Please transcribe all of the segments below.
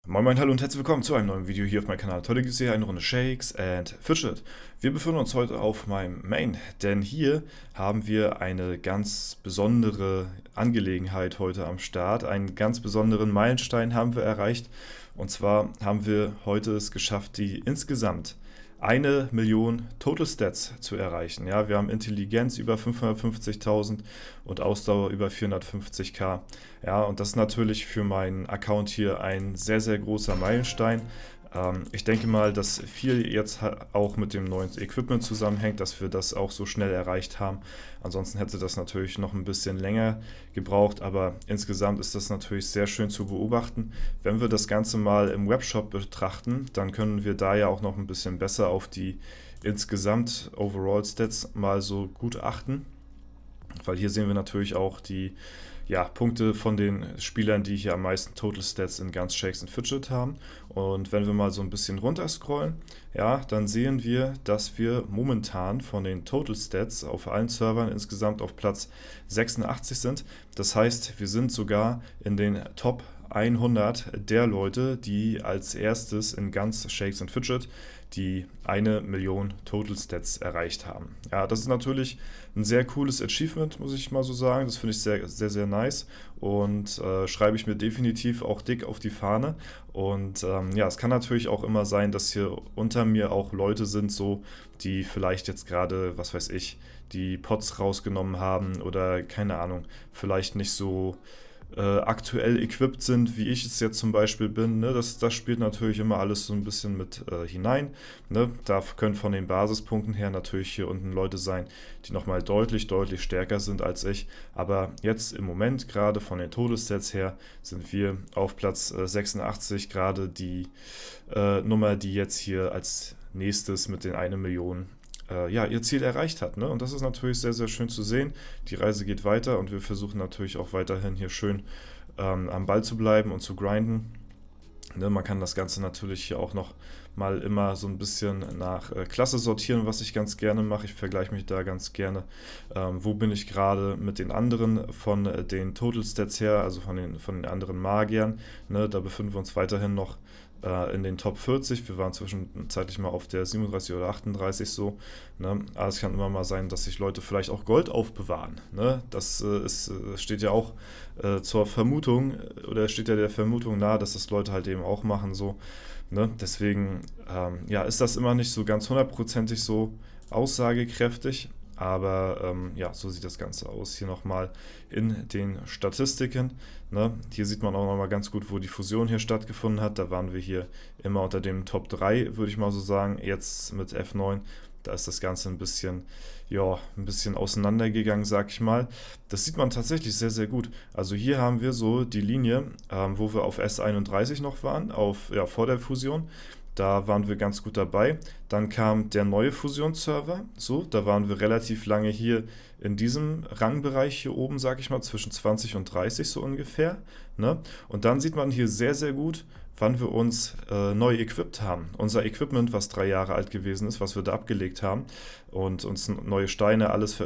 Moin Moin, hallo und herzlich willkommen zu einem neuen Video hier auf meinem Kanal. Heute gibt es hier eine Runde Shakes and Fidget. Wir befinden uns heute auf meinem Main, denn hier haben wir eine ganz besondere Angelegenheit heute am Start. Einen ganz besonderen Meilenstein haben wir erreicht. Und zwar haben wir heute es geschafft, die insgesamt 1 Million Total Stats zu erreichen. Ja, wir haben Intelligenz über 550.000 und Ausdauer über 450.000. Ja, und das ist natürlich für meinen Account hier ein sehr, sehr großer Meilenstein. Ich denke mal, dass viel jetzt auch mit dem neuen Equipment zusammenhängt, dass wir das auch so schnell erreicht haben. Ansonsten hätte das natürlich noch ein bisschen länger gebraucht, aber insgesamt ist das natürlich sehr schön zu beobachten. Wenn wir das Ganze mal im Webshop betrachten, dann können wir da ja auch noch ein bisschen besser auf die insgesamt Overall Stats mal so gut achten, weil hier sehen wir natürlich auch die Punkte von den Spielern, die hier am meisten Total Stats in ganz Shakes and Fidget haben. Und wenn wir mal so ein bisschen runter scrollen, ja, dann sehen wir, dass wir momentan von den Total Stats auf allen Servern insgesamt auf Platz 86 sind. Das heißt, wir sind sogar in den Top 100 der Leute, die als erstes in ganz Shakes and Fidget die 1 Million Total Stats erreicht haben. Ja, das ist natürlich ein sehr cooles Achievement, muss ich mal so sagen. Das finde ich sehr, sehr, sehr nice und schreibe ich mir definitiv auch dick auf die Fahne. Und es kann natürlich auch immer sein, dass hier unter mir auch Leute sind, so, die vielleicht jetzt gerade, was weiß ich, die Pots rausgenommen haben oder keine Ahnung, vielleicht nicht so aktuell equipped sind, wie ich es jetzt zum Beispiel bin. Ne? Das spielt natürlich immer alles so ein bisschen mit hinein. Ne? Da können von den Basispunkten her natürlich hier unten Leute sein, die nochmal deutlich, deutlich stärker sind als ich. Aber jetzt im Moment, gerade von den Todessets her, sind wir auf Platz 86, gerade die Nummer, die jetzt hier als nächstes mit den 1 Million ihr Ziel erreicht hat. Ne? Und das ist natürlich sehr, sehr schön zu sehen. Die Reise geht weiter und wir versuchen natürlich auch weiterhin hier schön am Ball zu bleiben und zu grinden. Ne? Man kann das Ganze natürlich hier auch noch mal immer so ein bisschen nach Klasse sortieren, was ich ganz gerne mache. Ich vergleiche mich da ganz gerne. Wo bin ich gerade mit den anderen von den Total Stats her, also von den anderen Magiern. Ne? Da befinden wir uns weiterhin noch in den Top 40. Wir waren zwischenzeitlich mal auf der 37 oder 38 so. Ne? Aber es kann immer mal sein, dass sich Leute vielleicht auch Gold aufbewahren. Ne? Das steht ja auch zur Vermutung, oder steht ja der Vermutung nahe, dass das Leute halt eben auch machen so. Ne? Deswegen ist das immer nicht so ganz hundertprozentig so aussagekräftig. Aber so sieht das Ganze aus. Hier nochmal in den Statistiken. Ne? Hier sieht man auch nochmal ganz gut, wo die Fusion hier stattgefunden hat. Da waren wir hier immer unter dem Top 3, würde ich mal so sagen. Jetzt mit F9, da ist das Ganze ein bisschen auseinandergegangen, sag ich mal. Das sieht man tatsächlich sehr, sehr gut. Also hier haben wir so die Linie, wo wir auf S31 noch waren, vor der Fusion. Da waren wir ganz gut dabei. Dann kam der neue Fusionsserver. So, da waren wir relativ lange hier in diesem Rangbereich hier oben, sag ich mal, zwischen 20 und 30 so ungefähr. Ne? Und dann sieht man hier sehr, sehr gut, wann wir uns neu equipped haben. Unser Equipment, was 3 Jahre alt gewesen ist, was wir da abgelegt haben und uns neue Steine, alles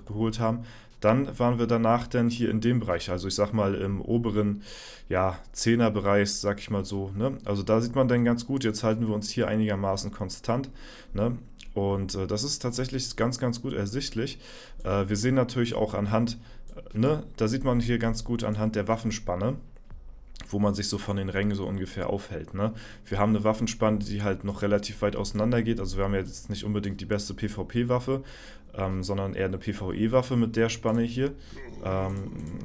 geholt haben. Dann waren wir danach dann hier in dem Bereich, also ich sag mal im oberen 10er-Bereich, sag ich mal so. Ne? Also da sieht man dann ganz gut, jetzt halten wir uns hier einigermaßen konstant. Ne? Und das ist tatsächlich ganz, ganz gut ersichtlich. Wir sehen natürlich auch anhand, da sieht man hier ganz gut anhand der Waffenspanne, wo man sich so von den Rängen so ungefähr aufhält. Ne? Wir haben eine Waffenspanne, die halt noch relativ weit auseinander geht. Also wir haben jetzt nicht unbedingt die beste PvP-Waffe, sondern eher eine PvE-Waffe mit der Spanne hier.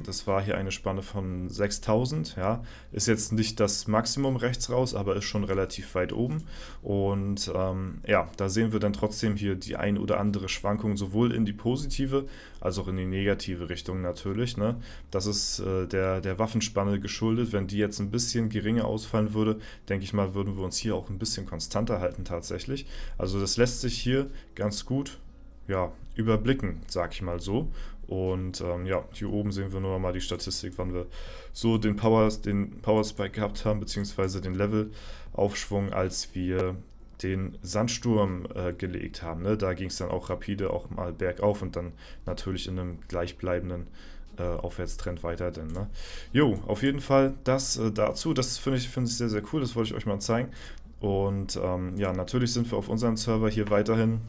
Das war hier eine Spanne von 6000. Ja? Ist jetzt nicht das Maximum rechts raus, aber ist schon relativ weit oben. Und da sehen wir dann trotzdem hier die ein oder andere Schwankung, sowohl in die positive als auch in die negative Richtung natürlich. Ne? Das ist der Waffenspanne geschuldet. Wenn die jetzt ein bisschen geringer ausfallen würde, denke ich mal, würden wir uns hier auch ein bisschen konstanter halten tatsächlich. Also das lässt sich hier ganz gut überblicken, sag ich mal so. Und hier oben sehen wir nur mal die Statistik, wann wir so den Power Spike gehabt haben, beziehungsweise den Levelaufschwung, als wir den Sandsturm gelegt haben. Ne? Da ging es dann auch rapide auch mal bergauf und dann natürlich in einem gleichbleibenden Aufwärtstrend weiter. Denn, ne? Jo, auf jeden Fall das dazu. Das finde ich sehr, sehr cool. Das wollte ich euch mal zeigen. Und ja, natürlich sind wir auf unserem Server hier weiterhin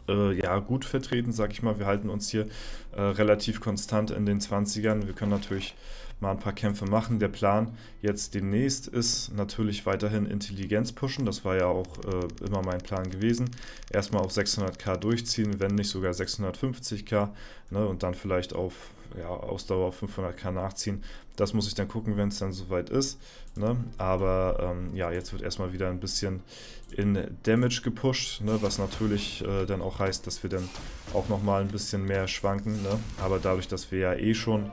ja, gut vertreten, sag ich mal. Wir halten uns hier relativ konstant in den 20ern. Wir können natürlich mal ein paar Kämpfe machen. Der Plan jetzt demnächst ist natürlich weiterhin Intelligenz pushen. Das war ja auch immer mein Plan gewesen. Erstmal auf 600k durchziehen, wenn nicht sogar 650k, ne, und dann vielleicht auf ja, Ausdauer auf 500k nachziehen. Das muss ich dann gucken, wenn es dann soweit ist. Ne? Aber ja, jetzt wird erstmal wieder ein bisschen in Damage gepusht, ne? Was natürlich dann auch heißt, dass wir dann auch nochmal ein bisschen mehr schwanken. Ne? Aber dadurch, dass wir ja eh schon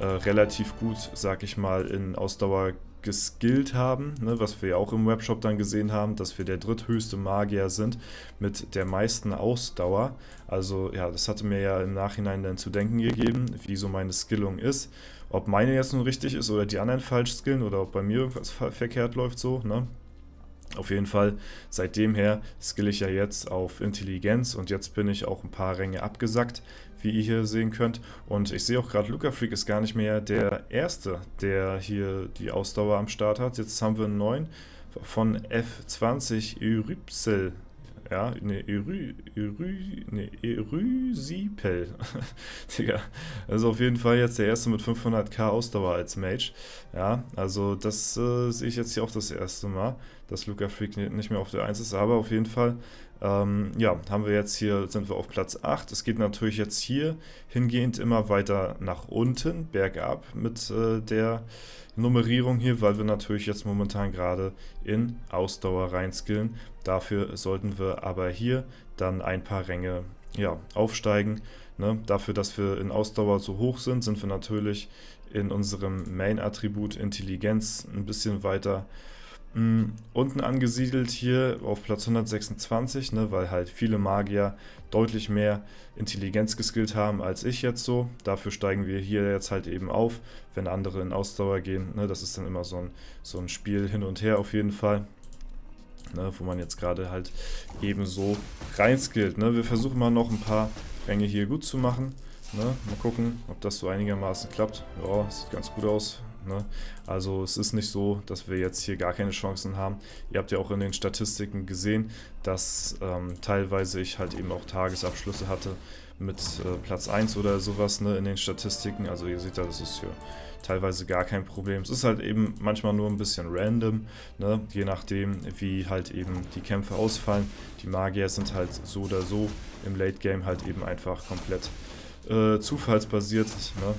relativ gut, sag ich mal, in Ausdauer geskillt haben, ne, was wir ja auch im Webshop dann gesehen haben, dass wir der dritthöchste Magier sind mit der meisten Ausdauer. Also ja, das hatte mir ja im Nachhinein dann zu denken gegeben, wie so meine Skillung ist. Ob meine jetzt nun richtig ist oder die anderen falsch skillen oder ob bei mir irgendwas verkehrt läuft so, ne? Auf jeden Fall, seitdem her skill ich ja jetzt auf Intelligenz und jetzt bin ich auch ein paar Ränge abgesackt, wie ihr hier sehen könnt. Und ich sehe auch gerade, Luca Freak ist gar nicht mehr der Erste, der hier die Ausdauer am Start hat. Jetzt haben wir einen neuen von F20 Eurypsel. Ja, Erysipel. Digga, also auf jeden Fall jetzt der erste mit 500k Ausdauer als Mage. Ja, also das sehe ich jetzt hier auch das erste Mal, dass Luca Freak nicht mehr auf der 1 ist, aber auf jeden Fall, ja, haben wir jetzt hier, sind wir auf Platz 8. Es geht natürlich jetzt hier hingehend immer weiter nach unten, bergab mit der Nummerierung hier, weil wir natürlich jetzt momentan gerade in Ausdauer reinskillen. Dafür sollten wir aber hier dann ein paar Ränge ja, aufsteigen. Ne? Dafür, dass wir in Ausdauer so hoch sind, sind wir natürlich in unserem Main-Attribut Intelligenz ein bisschen weiter unten angesiedelt, hier auf Platz 126, ne, weil halt viele Magier deutlich mehr Intelligenz geskillt haben als ich jetzt so. Dafür steigen wir hier jetzt halt eben auf, wenn andere in Ausdauer gehen. Ne, das ist dann immer so ein Spiel hin und her auf jeden Fall. Ne, wo man jetzt gerade halt eben so reinskillt. Ne. Wir versuchen mal noch ein paar Ränge hier gut zu machen. Ne. Mal gucken, ob das so einigermaßen klappt. Ja, sieht ganz gut aus. Ne? Also es ist nicht so, dass wir jetzt hier gar keine Chancen haben. Ihr habt ja auch in den Statistiken gesehen, dass teilweise ich halt eben auch Tagesabschlüsse hatte mit Platz 1 oder sowas, ne, in den Statistiken. Also ihr seht da, das ist hier teilweise gar kein Problem. Es ist halt eben manchmal nur ein bisschen random, ne, je nachdem, wie halt eben die Kämpfe ausfallen. Die Magier sind halt so oder so im Late Game halt eben einfach komplett zufallsbasiert, ne?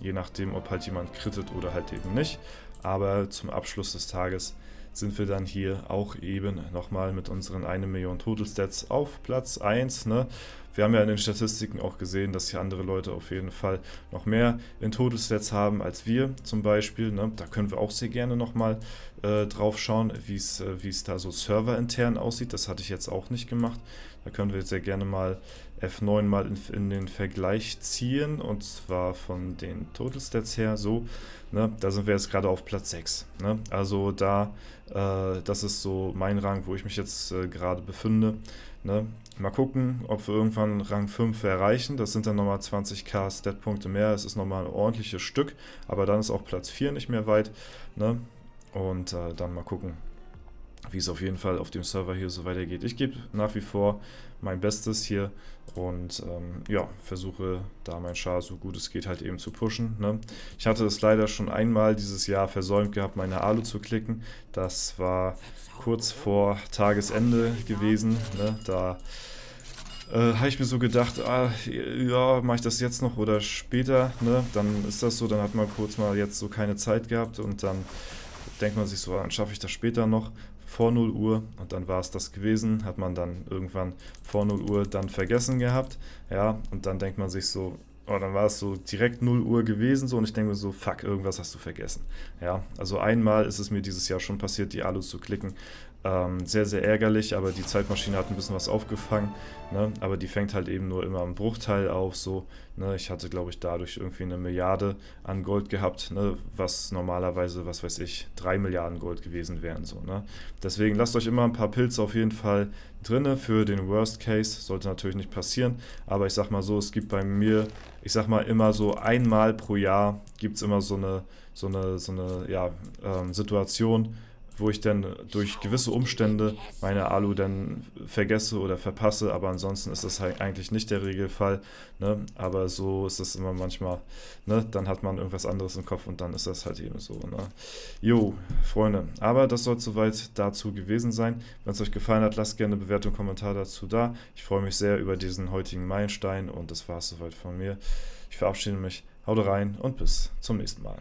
Je nachdem, ob halt jemand crittet oder halt eben nicht. Aber zum Abschluss des Tages sind wir dann hier auch eben nochmal mit unseren 1 Million Total Stats auf Platz 1. Ne? Wir haben ja in den Statistiken auch gesehen, dass hier andere Leute auf jeden Fall noch mehr in Total Stats haben als wir zum Beispiel. Ne? Da können wir auch sehr gerne nochmal drauf schauen, wie es da so serverintern aussieht. Das hatte ich jetzt auch nicht gemacht. Da können wir sehr gerne mal F9 mal in den Vergleich ziehen, und zwar von den Total Stats her so, ne, da sind wir jetzt gerade auf Platz 6, ne, also da, das ist so mein Rang, wo ich mich jetzt gerade befinde, ne. Mal gucken, ob wir irgendwann Rang 5 erreichen, das sind dann nochmal 20k Statpunkte mehr, es ist nochmal ein ordentliches Stück, aber dann ist auch Platz 4 nicht mehr weit, ne, und dann mal gucken, wie es auf jeden Fall auf dem Server hier so weitergeht. Ich gebe nach wie vor mein Bestes hier und ja, versuche da mein Char so gut es geht halt eben zu pushen. Ne? Ich hatte es leider schon einmal dieses Jahr versäumt gehabt, meine Alu zu klicken. Das war kurz vor Tagesende gewesen. Ne? Da habe ich mir so gedacht, ja, mache ich das jetzt noch oder später? Ne? Dann ist das so, dann hat man kurz mal jetzt so keine Zeit gehabt und dann denkt man sich so, dann schaffe ich das später noch vor 0 Uhr, und dann war es das gewesen, hat man dann irgendwann vor 0 Uhr dann vergessen gehabt, ja, und dann denkt man sich so, oh, dann war es so direkt 0 Uhr gewesen, so, und ich denke mir so, fuck, irgendwas hast du vergessen, ja, also einmal ist es mir dieses Jahr schon passiert, die Alu zu klicken, Sehr, sehr ärgerlich, aber die Zeitmaschine hat ein bisschen was aufgefangen, ne? Aber die fängt halt eben nur immer einen Bruchteil auf, so, ne? Ich hatte, glaube ich, dadurch irgendwie 1 Milliarde an Gold gehabt, ne? Was normalerweise, was weiß ich, 3 Milliarden Gold gewesen wären, so, ne? Deswegen lasst euch immer ein paar Pilze auf jeden Fall drinne für den Worst Case, sollte natürlich nicht passieren, aber ich sag mal so, es gibt bei mir, ich sag mal immer so einmal pro Jahr gibt es immer so eine ja, Situation, wo ich dann durch gewisse Umstände meine Alu dann vergesse oder verpasse, aber ansonsten ist das halt eigentlich nicht der Regelfall, ne? Aber so ist das immer manchmal, ne? Dann hat man irgendwas anderes im Kopf und dann ist das halt eben so, ne? Jo, Freunde, aber das soll soweit dazu gewesen sein. Wenn es euch gefallen hat, lasst gerne eine Bewertung, Kommentar dazu da. Ich freue mich sehr über diesen heutigen Meilenstein und das war es soweit von mir. Ich verabschiede mich, haut rein und bis zum nächsten Mal.